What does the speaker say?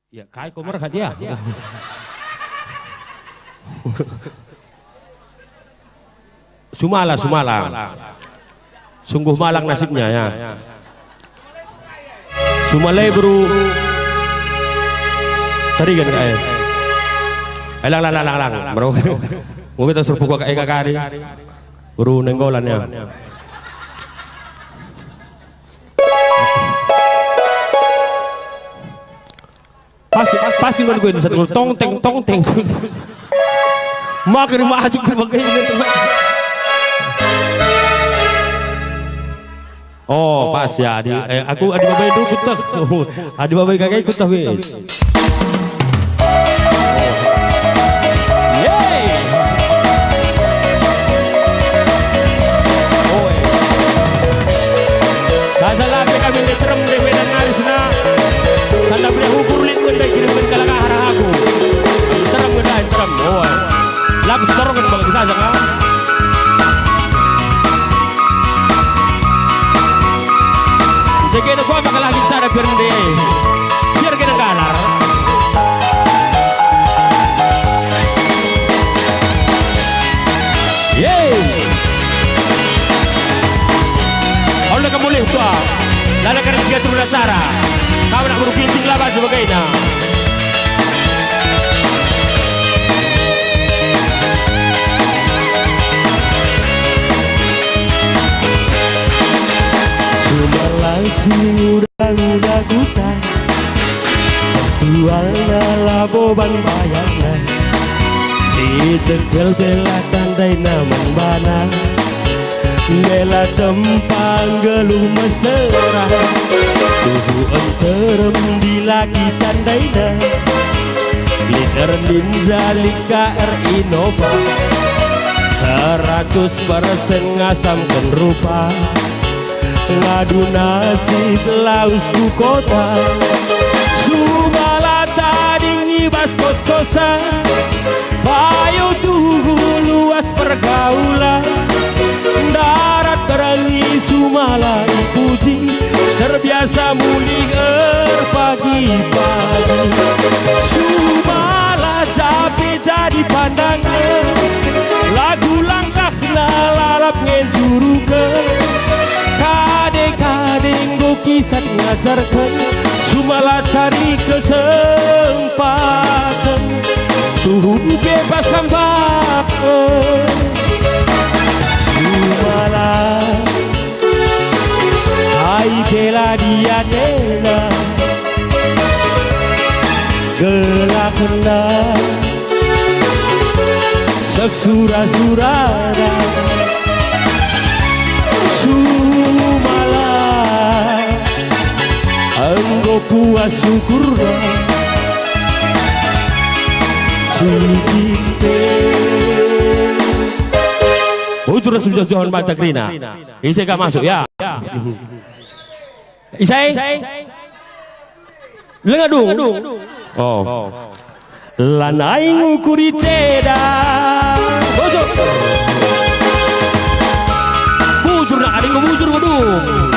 Ya kai komer dia. Sumala. Sungguh malang nasibnya ya. Sumalai bro. Tadi kan kayak. Lang. Bro. Mau kita serpu gua kayak kari. Bro nenggolannya. Pas gimana gue di satu tong teng. Makin maju begini. Oh pas ya aku adi babai dulu ikut tuh. Adi babai kakak ikut tuh. Saya lagi kami letrem di medan narisna. Tanda beli ukur lin gue kirim ke kalaka harah aku. Terem gue terem. Oh, langsung dorong ke bang bisa jangan. Jadi itu gua bakal lagi sana berhenti. Biar kita galar. Yeay. Oleh kamu lihat tua. Lalu kerja siapa turun acara. Kau nak merugikan tinggal apa sebagainya. Udah hutan Tualnya laboban bayangnya Si tegel bela tandai naman bana Bela tempang geluh mesra Tuhu enterem di lagi tandai na Liter ninja lika Innova 100% ngasamkan rupa Ngadu nasib lausku kota Sumala tadi ngibas kos-kosan Payo tuhu luas pergaulan Darat terangi Sumala ipuji Terbiasa muling pagi-pagi Sumala capi jadi pandangan Lagu langkah lalap ngenjurukan Kadang go kisah ngajarkan Sumala cari kesempatan Tuh bebas sambakan Sumala Hai bela dia nena Gelak hendak Seksura-surada Sumala Anggo puas syukurna Sikite Ucur sudah mata krina Isai gak masuk ya Isai Lengah dung Oh Lanai ngukuri ceda Bujur nak ada yang bujur gedung